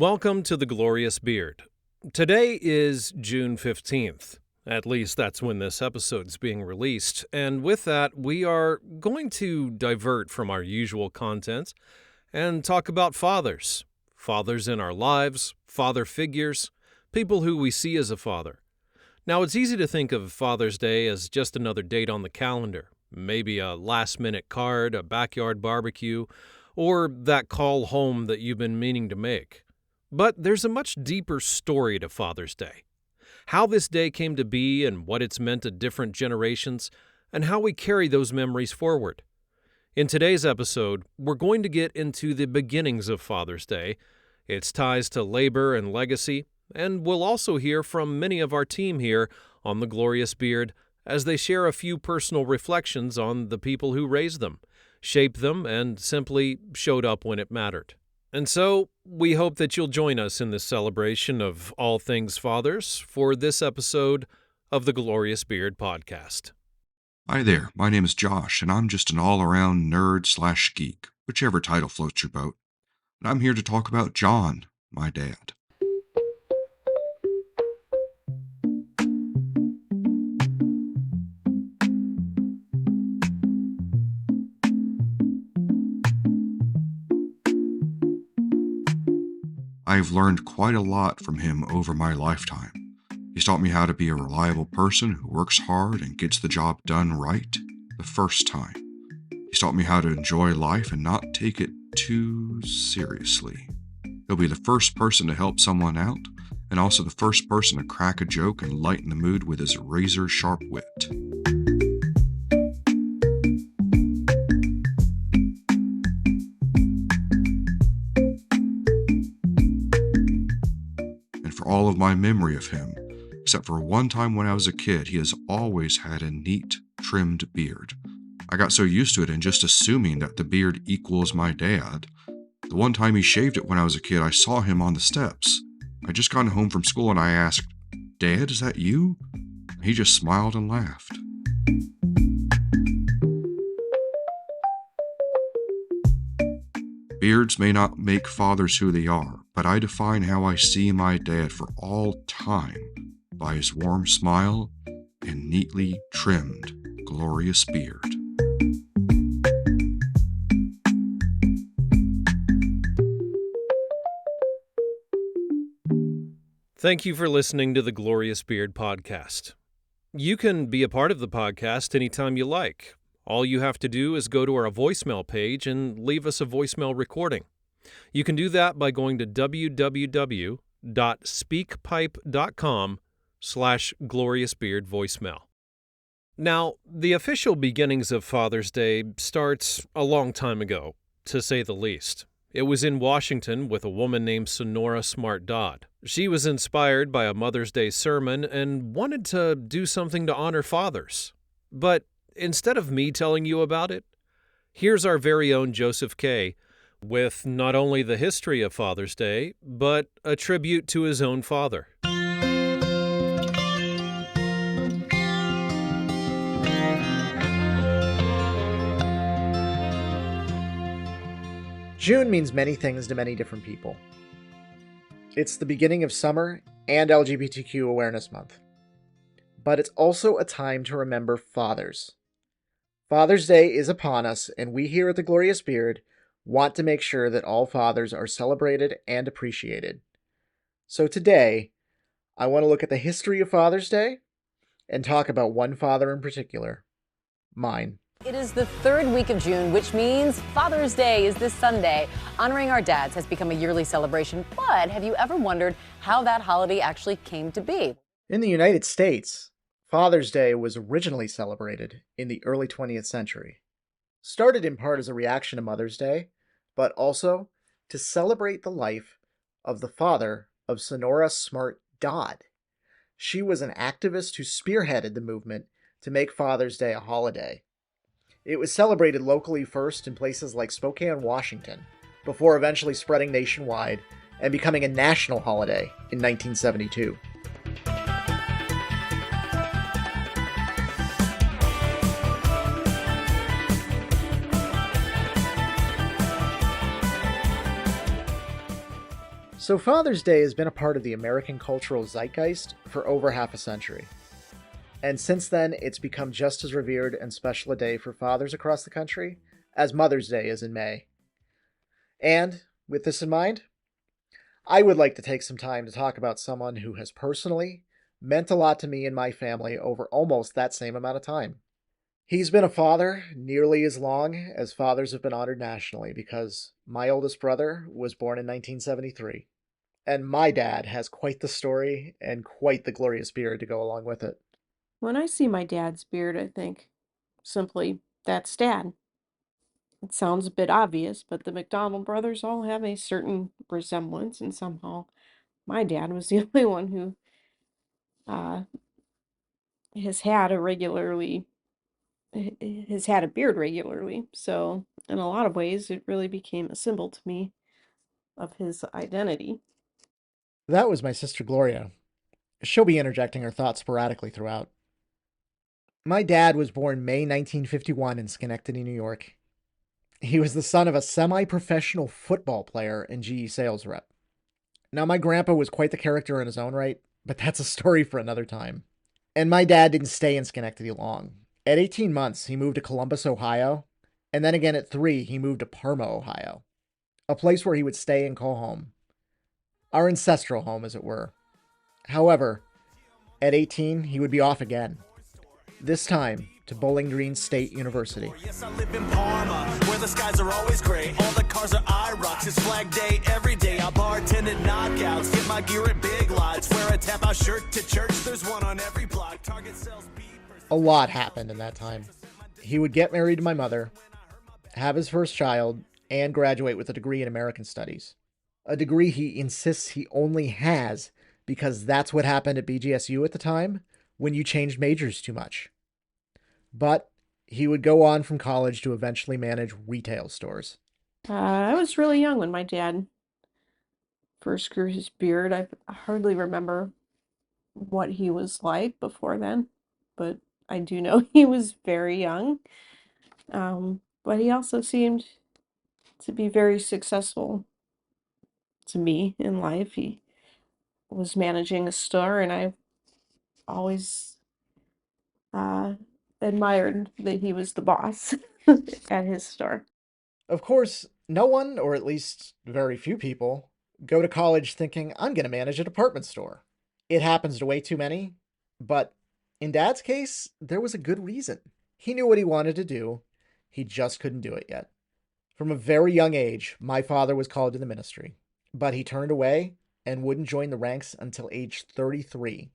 Welcome to the Glorious Beard. Today is June 15th. At least that's when this episode's being released. And with that, we are going to divert from our usual content and talk about fathers. Fathers in our lives, father figures, people who we see as a father. Now, it's easy to think of Father's Day as just another date on the calendar. Maybe a last-minute card, a backyard barbecue, or that call home that you've been meaning to make. But there's a much deeper story to Father's Day. How this day came to be and what it's meant to different generations, and how we carry those memories forward. In today's episode, we're going to get into the beginnings of Father's Day, its ties to labor and legacy, and we'll also hear from many of our team here on the Glorious Beard as they share a few personal reflections on the people who raised them, shaped them, and simply showed up when it mattered. And so, we hope that you'll join us in this celebration of all things fathers for this episode of the Glorious Beard podcast. Hi there, my name is Josh, and I'm just an all-around nerd/geek, whichever title floats your boat. And I'm here to talk about John, my dad. I've learned quite a lot from him over my lifetime. He's taught me how to be a reliable person who works hard and gets the job done right the first time. He's taught me how to enjoy life and not take it too seriously. He'll be the first person to help someone out, and also the first person to crack a joke and lighten the mood with his razor-sharp wit. For all of my memory of him, except for one time when I was a kid, he has always had a neat, trimmed beard. I got so used to it and just assuming that the beard equals my dad. The one time he shaved it when I was a kid, I saw him on the steps. I'd just gotten home from school and I asked, "Dad, is that you?" And he just smiled and laughed. Beards may not make fathers who they are, but I define how I see my dad for all time by his warm smile and neatly trimmed, glorious beard. Thank you for listening to the Glorious Beard podcast. You can be a part of the podcast anytime you like. All you have to do is go to our voicemail page and leave us a voicemail recording. You can do that by going to www.speakpipe.com/gloriousbeardvoicemail. Now, the official beginnings of Father's Day starts a long time ago, to say the least. It was in Washington with a woman named Sonora Smart Dodd. She was inspired by a Mother's Day sermon and wanted to do something to honor fathers. But instead of me telling you about it, here's our very own Joseph K. with not only the history of Father's Day, but a tribute to his own father. June means many things to many different people. It's the beginning of summer and LGBTQ Awareness Month. But it's also a time to remember fathers. Father's Day is upon us, and we here at the Glorious Beard want to make sure that all fathers are celebrated and appreciated. So today, I want to look at the history of Father's Day and talk about one father in particular, mine. It is the third week of June, which means Father's Day is this Sunday. Honoring our dads has become a yearly celebration, but have you ever wondered how that holiday actually came to be? In the United States, Father's Day was originally celebrated in the early 20th century. Started in part as a reaction to Mother's Day, but also to celebrate the life of the father of Sonora Smart Dodd. She was an activist who spearheaded the movement to make Father's Day a holiday. It was celebrated locally first in places like Spokane, Washington, before eventually spreading nationwide and becoming a national holiday in 1972. So, Father's Day has been a part of the American cultural zeitgeist for over half a century. And since then, it's become just as revered and special a day for fathers across the country as Mother's Day is in May. And, with this in mind, I would like to take some time to talk about someone who has personally meant a lot to me and my family over almost that same amount of time. He's been a father nearly as long as fathers have been honored nationally because my oldest brother was born in 1973. And my dad has quite the story and quite the glorious beard to go along with it. When I see my dad's beard, I think simply, that's dad. It sounds a bit obvious, but the McDonald brothers all have a certain resemblance, and somehow my dad was the only one who uh, has had a regularly has had a beard regularly. So, in a lot of ways, it really became a symbol to me of his identity. That was my sister Gloria. She'll be interjecting her thoughts sporadically throughout. My dad was born May 1951 in Schenectady, New York. He was the son of a semi professional football player and GE sales rep. Now, my grandpa was quite the character in his own right, but that's a story for another time. And my dad didn't stay in Schenectady long. At 18 months, he moved to Columbus, Ohio, and then again at 3, he moved to Parma, Ohio, a place where he would stay and call home. Our ancestral home, as it were. However, at 18, he would be off again. This time to Bowling Green State University. Yes, I live in Parma, where the skies are always gray. All the cars are IROCs, it's flag day every day. I bartend at knockouts, get my gear at Big Lots. Wear a tap out shirt to church, there's one on every block. Target sells beepers. A lot happened in that time. He would get married to my mother, have his first child, and graduate with a degree in American Studies. A degree he insists he only has because that's what happened at BGSU at the time when you changed majors too much. But he would go on from college to eventually manage retail stores. I was really young when my dad first grew his beard. I hardly remember what he was like before then, but I do know he was very young. But he also seemed to be very successful to me in life. He was managing a store, and I always uh, admired that he was the boss at his store. Of course, no one, or at least very few people, go to college thinking, I'm going to manage a department store. It happens to way too many, but in Dad's case, there was a good reason. He knew what he wanted to do, he just couldn't do it yet. From a very young age, my father was called to the ministry, but he turned away and wouldn't join the ranks until age 33.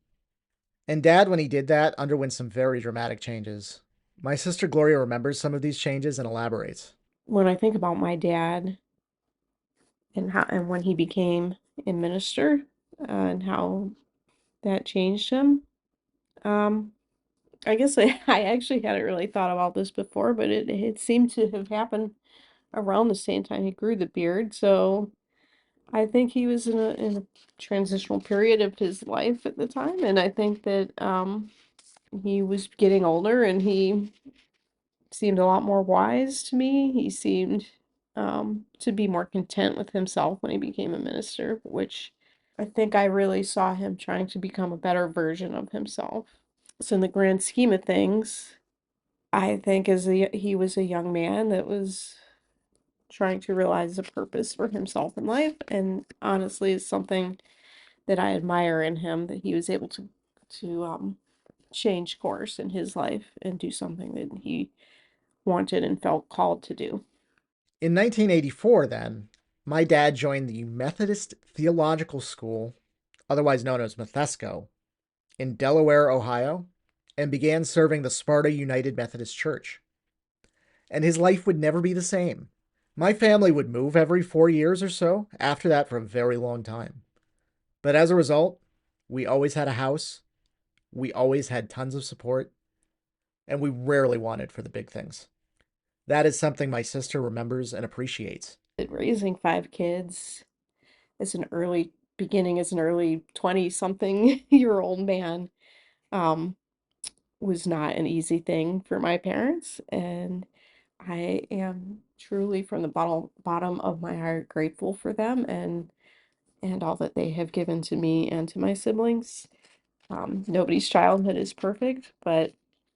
And Dad, when he did that, underwent some very dramatic changes. My sister Gloria remembers some of these changes and elaborates. When I think about my dad and when he became a minister, and how that changed him, um, I guess I actually hadn't really thought about this before, but it seemed to have happened around the same time he grew the beard. So I think he was in a transitional period of his life at the time, and I think that he was getting older, and he seemed a lot more wise to me. He seemed to be more content with himself when he became a minister, which I think I really saw him trying to become a better version of himself. So in the grand scheme of things, I think he was a young man that was trying to realize a purpose for himself in life, and honestly is something that I admire in him, that he was able to change course in his life and do something that he wanted and felt called to do. In 1984, then, my dad joined the Methodist Theological School, otherwise known as Methesco, in Delaware, Ohio, and began serving the Sparta United Methodist Church. And his life would never be the same. My family would move every 4 years or so after that for a very long time. But as a result, we always had a house, we always had tons of support, and we rarely wanted for the big things. That is something my sister remembers and appreciates. Raising 5 kids as an early beginning as an early 20 something year old man um was not an easy thing for my parents, and I am truly from the bottom of my heart grateful for them, and all that they have given to me and to my siblings. Nobody's childhood is perfect, but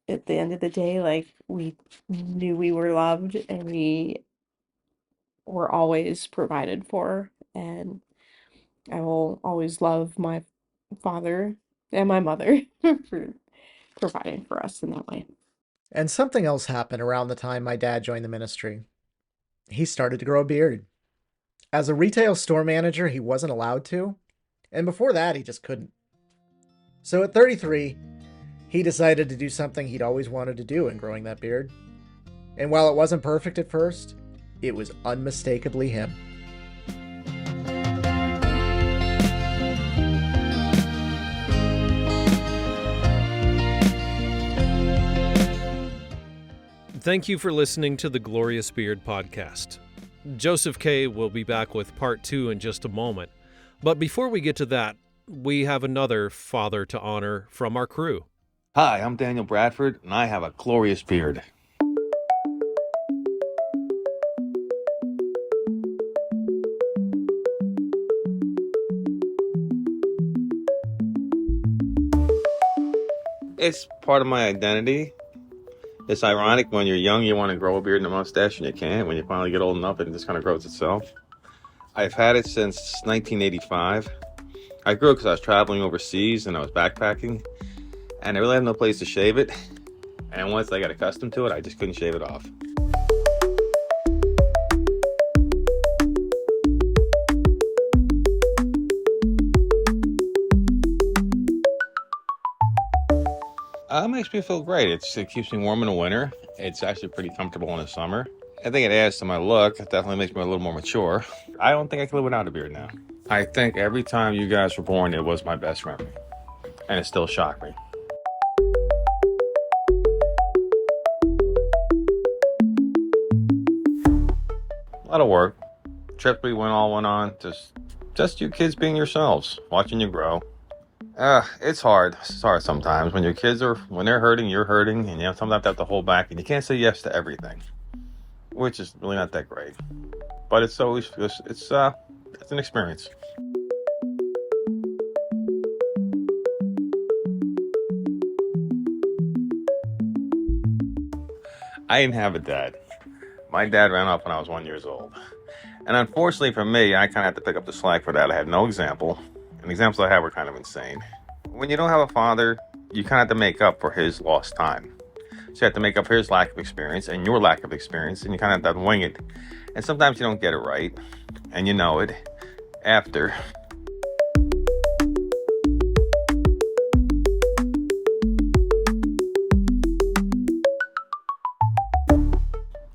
at the end of the day, like, we knew we were loved and we were always provided for. And I will always love my father and my mother for providing for us in that way. And something else happened around the time my dad joined the ministry. He started to grow a beard. As a retail store manager, he wasn't allowed to, and before that, he just couldn't. So at 33, he decided to do something he'd always wanted to do in growing that beard. And while it wasn't perfect at first, it was unmistakably him. Thank you for listening to the Glorious Beard podcast. Joseph K. will be back with part 2 in just a moment. But before we get to that, we have another father to honor from our crew. Hi, I'm Daniel Bradford, and I have a glorious beard. It's part of my identity. It's ironic, when you're young, you want to grow a beard and a mustache, and you can't. When you finally get old enough, it just kind of grows itself. I've had it since 1985. I grew it because I was traveling overseas and I was backpacking, and I really had no place to shave it. And once I got accustomed to it, I just couldn't shave it off. It makes me feel great. It keeps me warm in the winter. It's actually pretty comfortable in the summer. I think it adds to my look. It definitely makes me a little more mature. I don't think I could live without a beard now. I think every time you guys were born, it was my best memory. And it still shocked me. A lot of work. Trip we went on. Just you kids being yourselves, watching you grow. It's hard. It's hard sometimes when when they're hurting, you're hurting, and you have sometimes have to hold back, and you can't say yes to everything, which is really not that great. But it's an experience. I didn't have a dad. My dad ran off when I was 1 year old. And unfortunately for me, I kind of had to pick up the slack for that. I had no example. And the examples I had were kind of insane. When you don't have a father, you kind of have to make up for his lost time. So you have to make up for his lack of experience and your lack of experience, and you kind of have to wing it. And sometimes you don't get it right, and you know it after.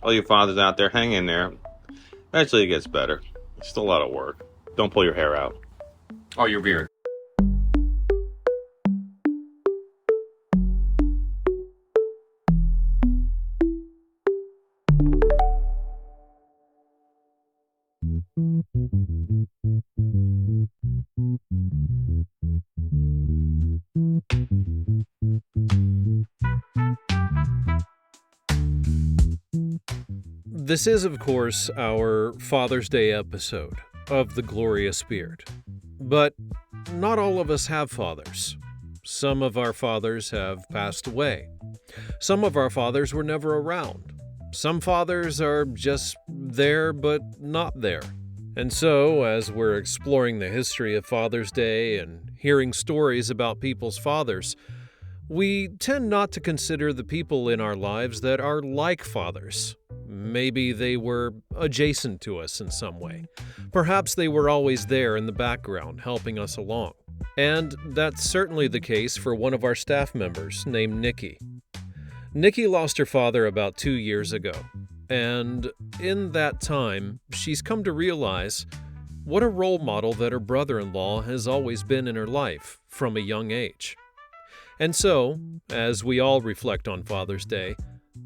All you fathers out there, hang in there. Eventually it gets better. It's still a lot of work. Don't pull your hair out. Or your beard. This is, of course, our Father's Day episode of The Glorious Beard. But not all of us have fathers. Some of our fathers have passed away. Some of our fathers were never around. Some fathers are just there but not there. And so, as we're exploring the history of Father's Day and hearing stories about people's fathers, we tend not to consider the people in our lives that are like fathers. Maybe they were adjacent to us in some way. Perhaps they were always there in the background, helping us along. And that's certainly the case for one of our staff members named Nikki. Nikki lost her father about 2 years ago, and in that time, she's come to realize what a role model that her brother-in-law has always been in her life from a young age. And so, as we all reflect on Father's Day,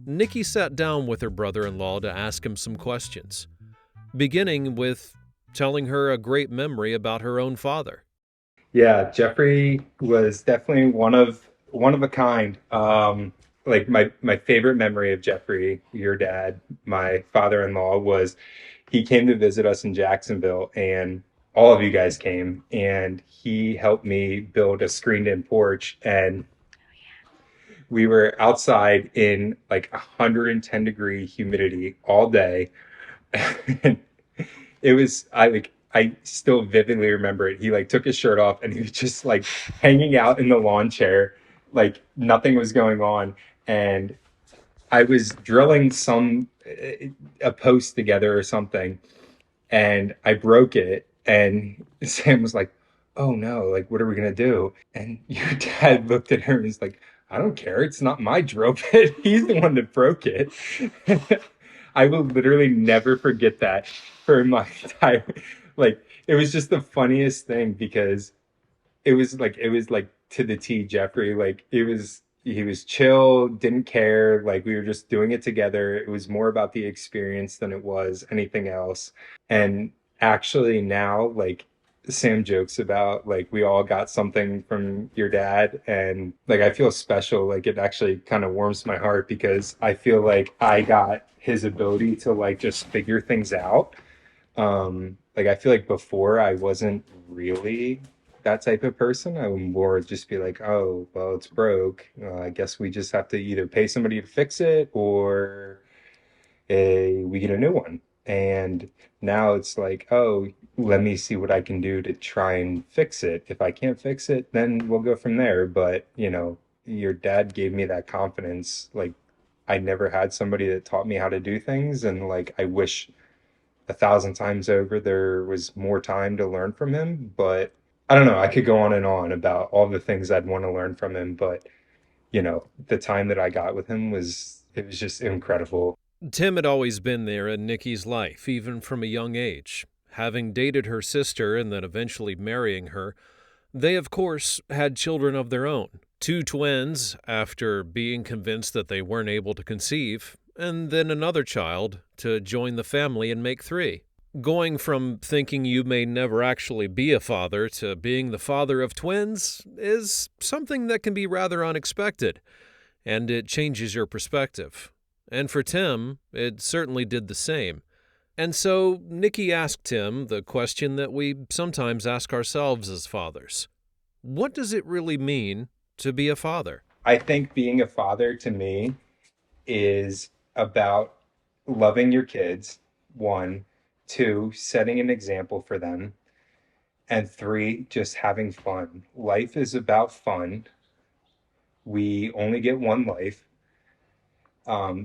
Nikki sat down with her brother-in-law to ask him some questions, beginning with telling her a great memory about her own father. Yeah, Jeffrey was definitely one of a kind. Like my favorite memory of Jeffrey, your dad, my father-in-law, was he came to visit us in Jacksonville, and all of you guys came, and he helped me build a screened-in porch, and we were outside in like 110-degree humidity all day. And it was I still vividly remember it. He like took his shirt off and he was just like hanging out in the lawn chair, like nothing was going on. And I was drilling a post together or something, and I broke it. And Sam was like, "Oh no, like what are we gonna do?" And your dad looked at her and was like, "I don't care. It's not my drill bit. He's the one that broke it." I will literally never forget that for my entire like it was just the funniest thing because it was like to the T Jeffrey. Like it was he was chill, didn't care, like we were just doing it together. It was more about the experience than it was anything else. And actually now like Sam jokes about like we all got something from your dad, and like I feel special. Like it actually kind of warms my heart because I feel like I got his ability to like just figure things out. Like I feel like before I wasn't really that type of person. I would more just be like, oh, well, it's broke. I guess we just have to either pay somebody to fix it or we get a new one. And now it's like, oh, let me see what I can do to try and fix it. If I can't fix it, then we'll go from there. But, your dad gave me that confidence. Like, I never had somebody that taught me how to do things. And, like, I wish 1,000 times over there was more time to learn from him. But I don't know. I could go on and on about all the things I'd want to learn from him. But, the time that I got with him it was just incredible. Tim had always been there in Nikki's life, even from a young age. Having dated her sister and then eventually marrying her, they, of course, had children of their own. Two twins after being convinced that they weren't able to conceive, and then another child to join the family and make three. Going from thinking you may never actually be a father to being the father of twins is something that can be rather unexpected, and it changes your perspective. And for Tim, it certainly did the same. And so Nikki asked Tim the question that we sometimes ask ourselves as fathers. What does it really mean to be a father? I think being a father to me is about loving your kids, one, two, setting an example for them, and three, just having fun. Life is about fun. We only get one life.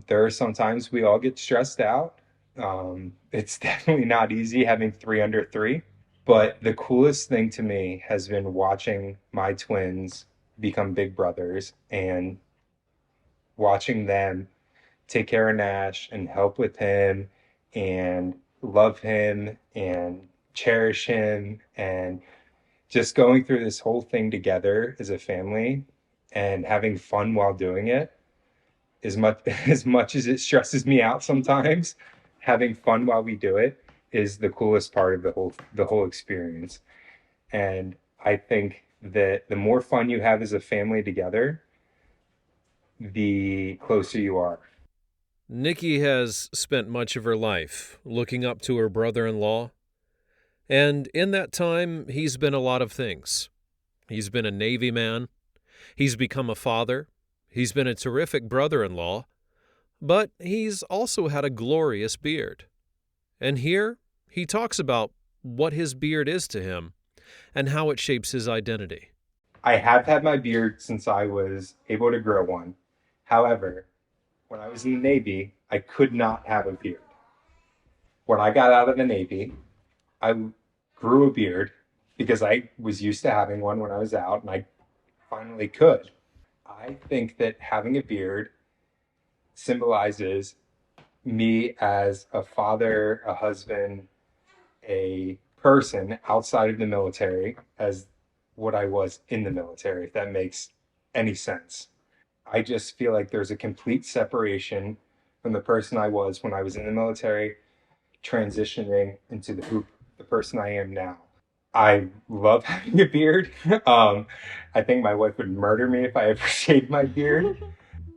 There are sometimes we all get stressed out. It's definitely not easy having three under three. But the coolest thing to me has been watching my twins become big brothers and watching them take care of Nash and help with him and love him and cherish him and just going through this whole thing together as a family and having fun while doing it as much as it stresses me out sometimes. Having fun while we do it is the coolest part of the whole experience. And I think that the more fun you have as a family together, the closer you are. Nikki has spent much of her life looking up to her brother-in-law, and in that time, he's been a lot of things. He's been a Navy man, he's become a father, he's been a terrific brother-in-law, but he's also had a glorious beard. And here, he talks about what his beard is to him and how it shapes his identity. I have had my beard since I was able to grow one. However, when I was in the Navy, I could not have a beard. When I got out of the Navy, I grew a beard because I was used to having one when I was out, and I finally could. I think that having a beard symbolizes me as a father, a husband, a person outside of the military as what I was in the military, if that makes any sense. I just feel like there's a complete separation from the person I was when I was in the military, transitioning into the person I am now. I love having a beard. I think my wife would murder me if I ever shaved my beard.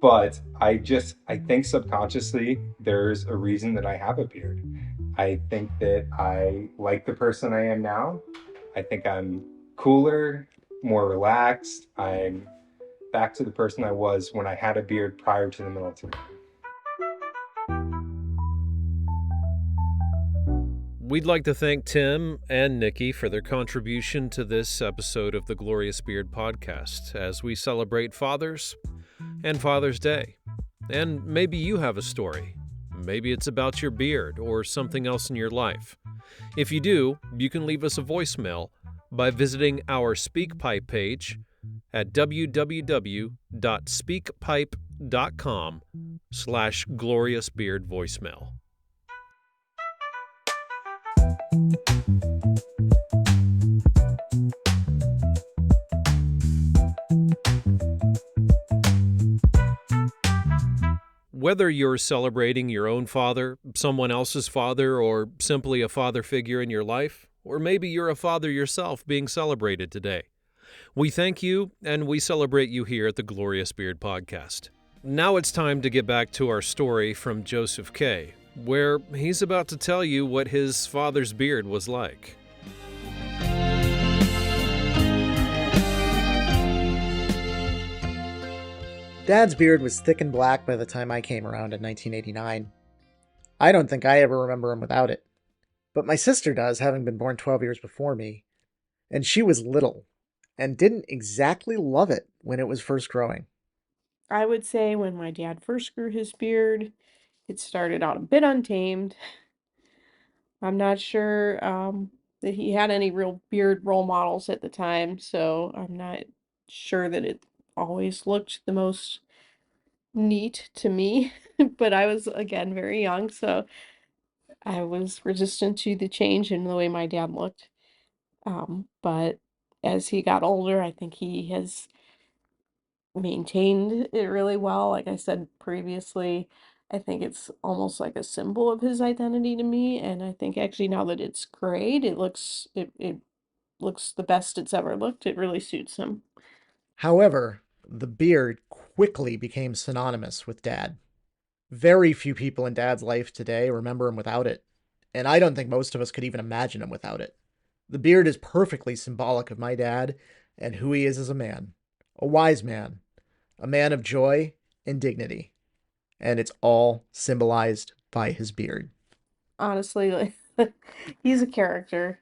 But I think subconsciously there's a reason that I have a beard. I think that I like the person I am now. I think I'm cooler, more relaxed. I'm back to the person I was when I had a beard prior to the military. We'd like to thank Tim and Nikki for their contribution to this episode of the Glorious Beard podcast as we celebrate fathers and Father's Day. And maybe you have a story. Maybe it's about your beard or something else in your life. If you do, you can leave us a voicemail by visiting our SpeakPipe page at www.speakpipe.com/gloriousbeardvoicemail. Whether you're celebrating your own father, someone else's father, or simply a father figure in your life, or maybe you're a father yourself being celebrated today, we thank you and we celebrate you here at the Glorious Beard Podcast. Now it's time to get back to our story from Joseph K., where he's about to tell you what his father's beard was like. Dad's beard was thick and black by the time I came around in 1989. I don't think I ever remember him without it. But my sister does, having been born 12 years before me. And she was little, and didn't exactly love it when it was first growing. I would say when my dad first grew his beard, it started out a bit untamed. I'm not sure that he had any real beard role models at the time, so I'm not sure that it always looked the most neat to me. But I was, again, very young, so I was resistant to the change in the way my dad looked. But as he got older, I think he has maintained it really well. Like I said previously, I think it's almost like a symbol of his identity to me. And I think actually now that it's grayed, it looks the best it's ever looked. It really suits him. However, the beard quickly became synonymous with Dad. Very few people in Dad's life today remember him without it, and I don't think most of us could even imagine him without it. The beard is perfectly symbolic of my dad and who he is as a man. A wise man, a man of joy and dignity, and it's all symbolized by his beard. Honestly, like, he's a character.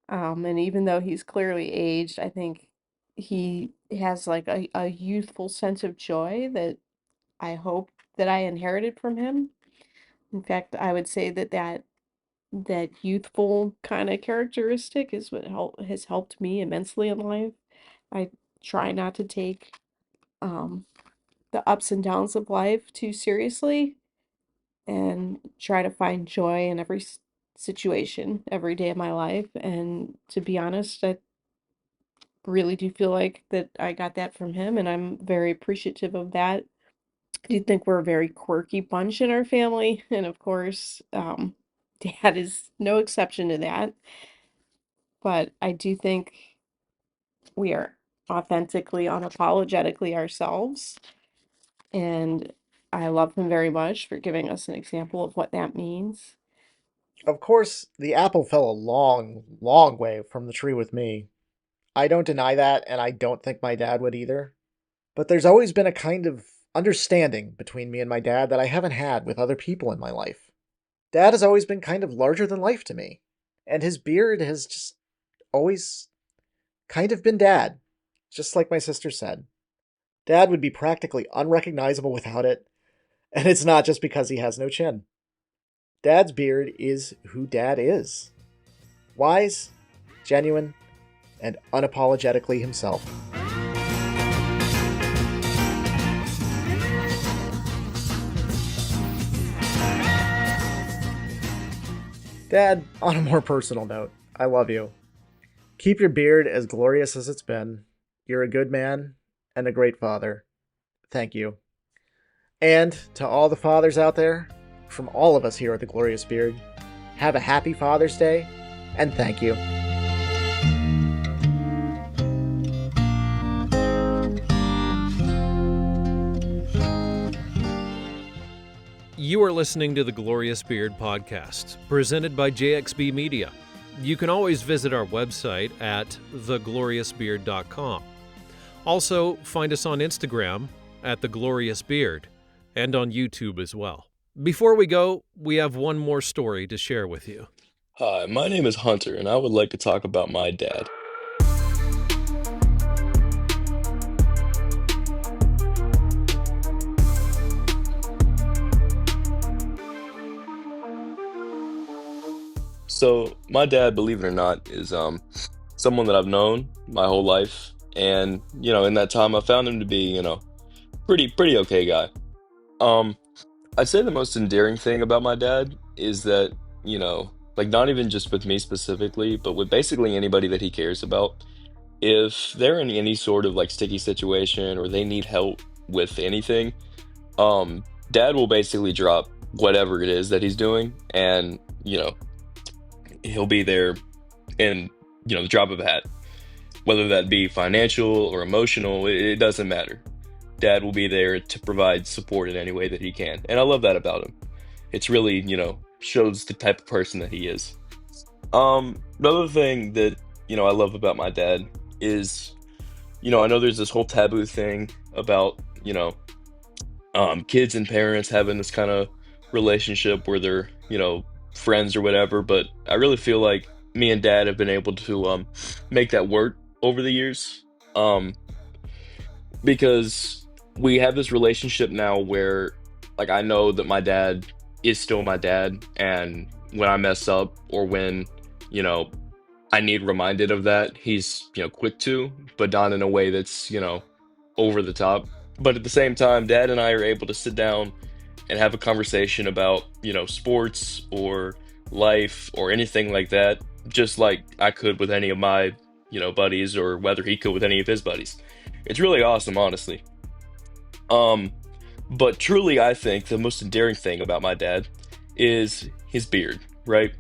And even though he's clearly aged, I think he has like a youthful sense of joy that I hope that I inherited from him. In fact, I would say that youthful kind of characteristic is what has helped me immensely in life. I try not to take um, the ups and downs of life too seriously and try to find joy in every situation, every day of my life. And to be honest, I really do feel like that I got that from him, and I'm very appreciative of that. I do think we're a very quirky bunch in our family, and of course, Dad is no exception to that. But I do think we are authentically, unapologetically ourselves. And I love him very much for giving us an example of what that means. Of course, the apple fell a long, long way from the tree with me. I don't deny that, and I don't think my dad would either. But there's always been a kind of understanding between me and my dad that I haven't had with other people in my life. Dad has always been kind of larger than life to me, and his beard has just always kind of been Dad, just like my sister said. Dad would be practically unrecognizable without it, and it's not just because he has no chin. Dad's beard is who Dad is. Wise, genuine, and unapologetically himself. Dad, on a more personal note, I love you. Keep your beard as glorious as it's been. You're a good man and a great father. Thank you. And to all the fathers out there, from all of us here at the Glorious Beard, have a happy Father's Day, and thank you. You are listening to the Glorious Beard podcast, presented by JXB Media. You can always visit our website at thegloriousbeard.com. Also, find us on Instagram at The Glorious Beard and on YouTube as well. Before we go, we have one more story to share with you. Hi, my name is Hunter, and I would like to talk about my dad. So, my dad, believe it or not, is someone that I've known my whole life, and in that time, I found him to be pretty okay guy. Um, I'd say the most endearing thing about my dad is that, like not even just with me specifically, but with basically anybody that he cares about. If they're in any sort of like sticky situation or they need help with anything, dad will basically drop whatever it is that he's doing and, he'll be there in, the drop of a hat. Whether that be financial or emotional, it doesn't matter. Dad will be there to provide support in any way that he can. And I love that about him. It's really, shows the type of person that he is. Another thing that, I love about my dad is, I know there's this whole taboo thing about, kids and parents having this kind of relationship where they're, friends or whatever. But I really feel like me and dad have been able to make that work over the years. Because we have this relationship now where like I know that my dad is still my dad, and when I mess up or when you know I need reminded of that, he's quick to, but not in a way that's over the top. But at the same time, dad and I are able to sit down and have a conversation about sports or life or anything like that, just like I could with any of my buddies, or whether he could with any of his buddies. It's really awesome, honestly. Um, but truly, I think the most endearing thing about my dad is his beard, right?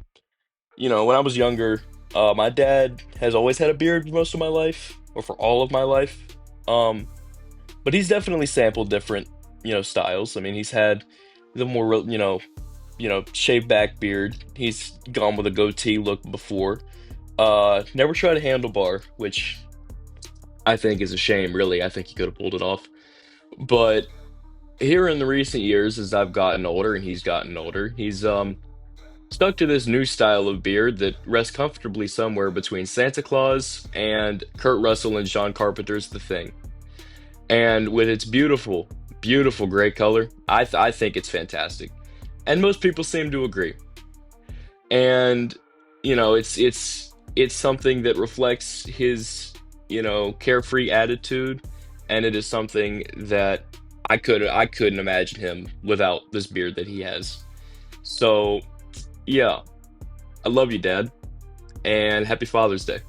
When I was younger, my dad has always had a beard for most of my life, or for all of my life. Um, but he's definitely sampled different, styles. I mean, he's had the more, shaved back beard. He's gone with a goatee look before. Never tried a handlebar, which I think is a shame, really. I think he could have pulled it off. But here in the recent years, as I've gotten older and he's gotten older, he's stuck to this new style of beard that rests comfortably somewhere between Santa Claus and Kurt Russell and John Carpenter's The Thing. And with its beautiful, beautiful gray color, I think it's fantastic. And most people seem to agree. And it's something that reflects his carefree attitude, and it is something that I couldn't imagine him without this beard that he has. So yeah, I love you, Dad, and happy Father's Day.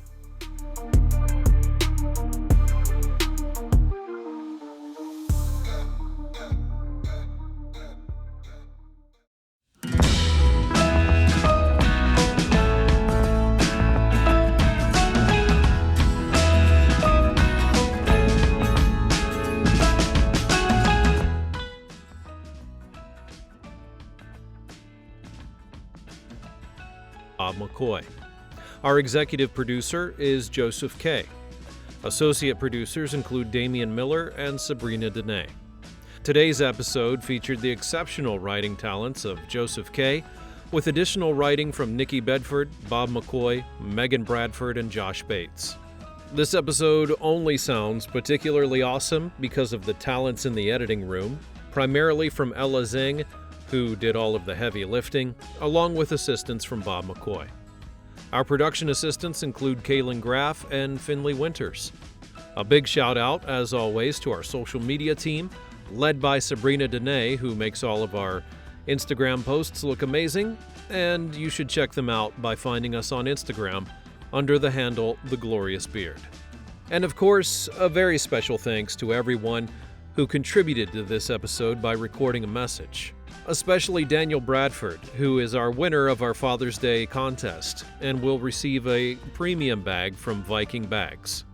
Bob McCoy. Our executive producer is Joseph Kay. Associate producers include Damian Miller and Sabrina Dene. Today's episode featured the exceptional writing talents of Joseph Kay, with additional writing from Nikki Bedford, Bob McCoy, Megan Bradford, and Josh Bates. This episode only sounds particularly awesome because of the talents in the editing room, primarily from Ella Zing, who did all of the heavy lifting, along with assistance from Bob McCoy. Our production assistants include Kaylin Graff and Finley Winters. A big shout out, as always, to our social media team, led by Sabrina Dene, who makes all of our Instagram posts look amazing, and you should check them out by finding us on Instagram under the handle The Glorious Beard. And of course, a very special thanks to everyone who contributed to this episode by recording a message. Especially Daniel Bradford, who is our winner of our Father's Day contest and will receive a premium bag from Viking Bags.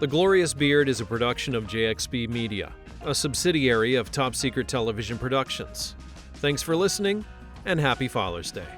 The Glorious Beard is a production of JXB Media, a subsidiary of Top Secret Television Productions. Thanks for listening, and happy Father's Day.